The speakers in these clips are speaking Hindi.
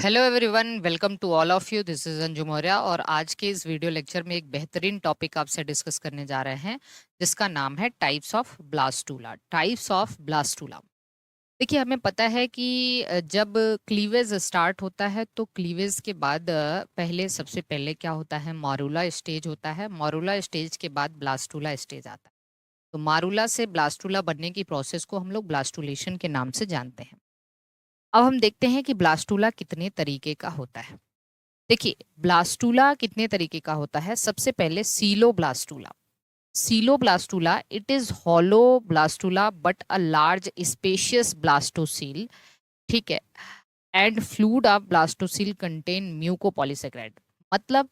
Hello everyone, welcome to all of you. This is Anju Maurya और आज के इस वीडियो लेक्चर में एक बेहतरीन टॉपिक आपसे डिस्कस करने जा रहे हैं जिसका नाम है types of blastula. Types of blastula. देखिए, हमें पता है कि जब क्लीवेज स्टार्ट होता है तो क्लीवेज के बाद पहले सबसे पहले क्या होता है, मारूला स्टेज होता है। मारूला स्टेज के बाद ब्लास्टूला स्टेज आता है। तो मारूला से ब्लास्टूला बनने की प्रोसेस को हम लोग ब्लास्टुलेशन के नाम से जानते हैं। अब हम देखते हैं कि ब्लास्टूला कितने तरीके का होता है। देखिए, ब्लास्टूला कितने तरीके का होता है। सबसे पहले coeloblastula. Coeloblastula it is hollow blastula but a large spacious blastocoel. ठीक है। And fluid of blastocoel contain mucopolysaccharide. मतलब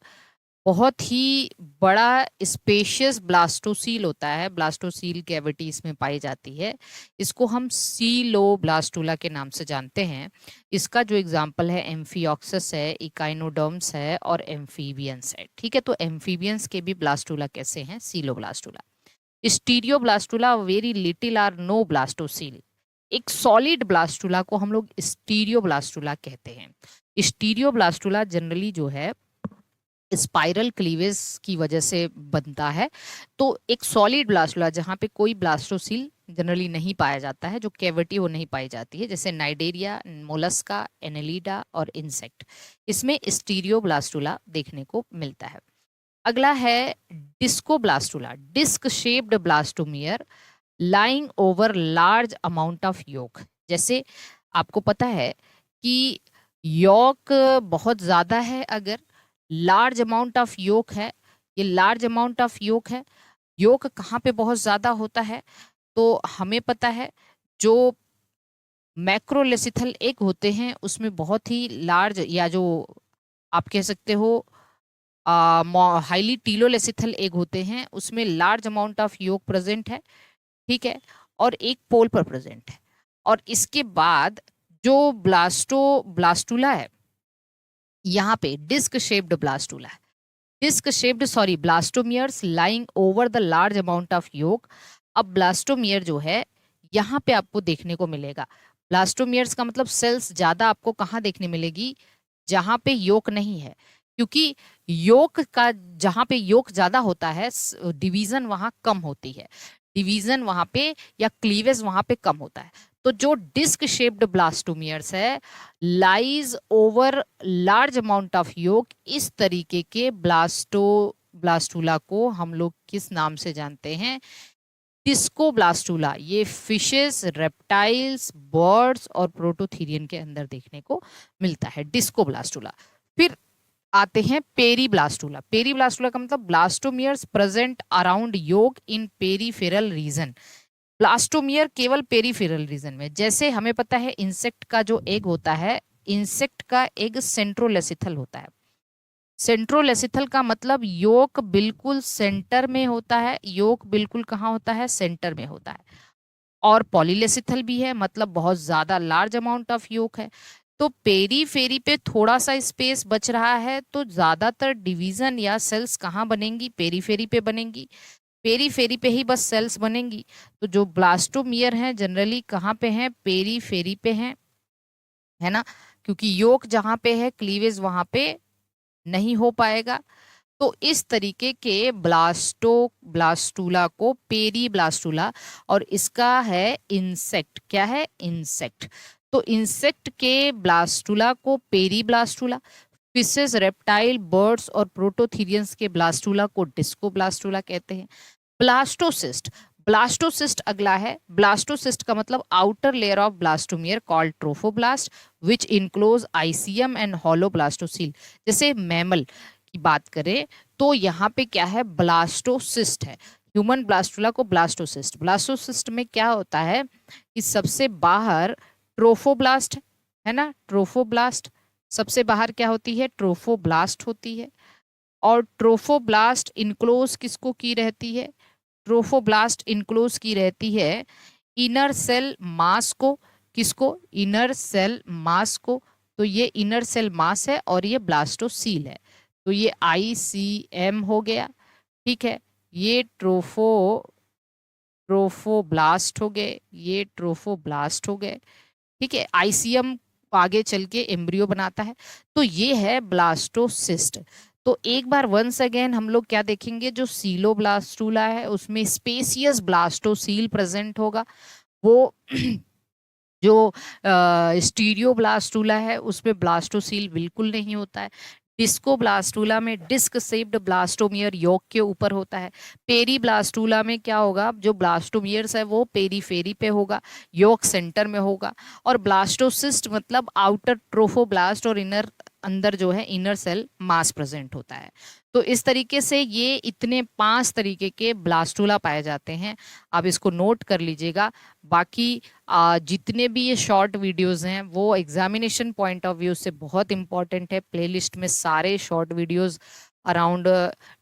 बहुत ही बड़ा स्पेशियस ब्लास्टोसील होता है। ब्लास्टोसील कैविटी इसमें पाई जाती है। इसको हम सीलोब्लास्टूला के नाम से जानते हैं। इसका जो एग्जाम्पल है एम्फियोक्सस है, इकाइनोडर्म्स है और एम्फीबियंस है। ठीक है, तो एम्फीबियंस के भी ब्लास्टूला कैसे हैं, coeloblastula. Stereoblastula very little or no blastocoel. एक सॉलिड ब्लास्टूला को हम लोग स्टीरियोब्लास्टूला कहते हैं। स्टीरियोब्लास्टूला जनरली जो है स्पाइरल क्लीवेज की वजह से बनता है। तो एक सॉलिड ब्लास्टूला जहाँ पे कोई ब्लास्टोसील जनरली नहीं पाया जाता है, जो कैविटी वो नहीं पाई जाती है, जैसे नाइडेरिया, मोलस्का, एनेलिडा और इंसेक्ट, इसमें स्टीरियोब्लास्टूला देखने को मिलता है। अगला है discoblastula. Disc shaped blastomere lying over large amount of yolk. जैसे आपको पता है कि योक बहुत ज्यादा है, अगर लार्ज अमाउंट ऑफ योक है, ये लार्ज अमाउंट ऑफ योक है। योक कहाँ पे बहुत ज्यादा होता है, तो हमें पता है जो मैक्रोलेसिथल एग होते हैं उसमें बहुत ही लार्ज, या जो आप कह सकते हो हाईली टीलोलेसिथल एग होते हैं, उसमें large amount of yolk present है। ठीक है, और एक पोल पर प्रेजेंट है। और इसके बाद जो ब्लास्टूला है, यहाँ पे डिस्क शेप्ड ब्लास्टूला है। Disc shaped sorry blastomeres lying over the large amount of yolk. अब ब्लास्टोमियर जो है यहाँ पे आपको देखने को मिलेगा। ब्लास्टोमियर्स का मतलब सेल्स ज्यादा आपको कहाँ देखने मिलेगी, जहां पे योक नहीं है। क्योंकि योक का जहां पे योक ज्यादा होता है, डिवीजन वहां कम होती है। डिवीजन वहां पे या क्लीवेज वहां पे कम होता है। तो जो डिस्क शेप्ड ब्लास्टोमियर्स है lies over large amount of yolk, इस तरीके के ब्लास्टूला को हम लोग किस नाम से जानते हैं, डिस्कोब्लास्टूला। ये फिशेस, रेप्टाइल्स, बर्ड्स और प्रोटोथीरियन के अंदर देखने को मिलता है डिस्कोब्लास्टूला। फिर आते हैं पेरीब्लास्टूला। पेरीब्लास्टूला का मतलब ब्लास्टोमियर्स प्रेजेंट अराउंड योक इन पेरीफेरल रीजन। ब्लास्टोमियर केवल पेरीफेरल रीजन में। जैसे हमें पता है इंसेक्ट का जो एग होता है, इंसेक्ट का एग सेंट्रोलेसिथल होता है। सेंट्रोलेसिथल का मतलब योक बिल्कुल सेंटर में होता है। योक बिल्कुल कहाँ होता है, सेंटर में होता है। और पॉलीलेसिथल भी है, मतलब बहुत ज्यादा लार्ज अमाउंट ऑफ योक है। तो पेरी फेरी पे थोड़ा सा स्पेस बच रहा है, तो ज्यादातर डिवीजन या सेल्स कहाँ बनेंगी, पेरी फेरी पे बनेंगी। पेरी फेरी पे ही बस सेल्स बनेंगी। तो जो ब्लास्टोमियर हैं जनरली कहाँ पे हैं, पेरी फेरी पे हैं, है ना। क्योंकि योक जहाँ पे है क्लीवेज वहां पे नहीं हो पाएगा। तो इस तरीके के ब्लास्टूला को पेरी ब्लास्टूला। और इसका है इंसेक्ट, क्या है, इंसेक्ट। तो इंसेक्ट के ब्लास्टूला को periblastula, fishes, reptile, birds और प्रोटोथीरियंस के ब्लास्टूला को डिस्को ब्लास्टूला कहते हैं। ब्लास्टोसिस्ट। ब्लास्टोसिस्ट अगला है। ब्लास्टोसिस्ट का मतलब outer layer of blastomere called trophoblast which enclose ICM and hollow blastocoel. जैसे मैमल की बात करें तो यहाँ पे क्या है, ब्लास्टोसिस्ट है। ह्यूमन ब्लास्टूला को ब्लास्टोसिस्ट। ब्लास्टोसिस्ट में क्या होता है कि सबसे बाहर ट्रोफोब्लास्ट है ना, ट्रोफोब्लास्ट। सबसे बाहर क्या होती है, ट्रोफोब्लास्ट होती है। और ट्रोफोब्लास्ट इनक्लोज किसको की रहती है, ट्रोफोब्लास्ट इनक्लोज की रहती है इनर सेल मास को। किसको, इनर सेल मास को। तो ये इनर सेल मास है और ये ब्लास्टोसील है। तो ये आईसीएम हो गया। ठीक है, ये ट्रोफोब्लास्ट हो गए, ये ट्रोफोब्लास्ट हो गए। ठीक है, आईसीएम आगे चल के एम्ब्रियो बनाता है। तो ये है ब्लास्टोसिस्ट। तो एक बार वंस अगेन हम लोग क्या देखेंगे, जो सीलोब्लास्टूला है उसमें स्पेसियस ब्लास्टोसील प्रेजेंट होगा। वो जो स्टीरियोब्लास्टूला है उसमें ब्लास्टोसील बिल्कुल नहीं होता है। डिस्कोब्लास्टूला में डिस्क शेप्ड ब्लास्टोमियर योक के ऊपर होता है। पेरीब्लास्टूला में क्या होगा, जो ब्लास्टोमियर्स है वो पेरीफेरी पे होगा, योक सेंटर में होगा। और ब्लास्टोसिस्ट मतलब आउटर ट्रोफोब्लास्ट और इनर, अंदर जो है इनर सेल मास प्रेजेंट होता है। तो इस तरीके से ये इतने 5 तरीके के ब्लास्टूला पाए जाते हैं, आप इसको नोट कर लीजिएगा। बाकी जितने भी ये शॉर्ट वीडियोस हैं वो एग्जामिनेशन पॉइंट ऑफ व्यू से बहुत इंपॉर्टेंट है। प्लेलिस्ट में सारे शॉर्ट वीडियोस अराउंड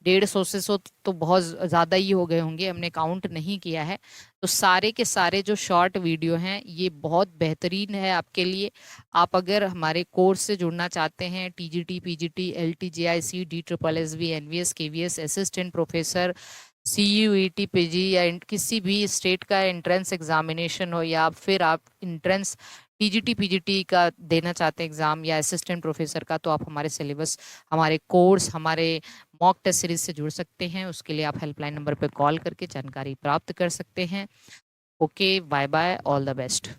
150 से 100 तो बहुत ज़्यादा ही हो गए होंगे, हमने काउंट नहीं किया है। तो सारे के सारे जो शॉर्ट वीडियो हैं ये बहुत बेहतरीन है आपके लिए। आप अगर हमारे कोर्स से जुड़ना चाहते हैं, TGT, PGT, LT GIC, DSSS, NVS, KVS, assistant professor, CUET, PG या किसी भी स्टेट का एंट्रेंस एग्जामिनेशन हो, या फिर आप एंट्रेंस टीजीटी पीजीटी का देना चाहते हैं एग्जाम, या असिस्टेंट प्रोफेसर का, तो आप हमारे सिलेबस, हमारे कोर्स, हमारे मॉक टेस्ट सीरीज से जुड़ सकते हैं। उसके लिए आप हेल्पलाइन नंबर पर कॉल करके जानकारी प्राप्त कर सकते हैं। Okay, bye bye, all the best.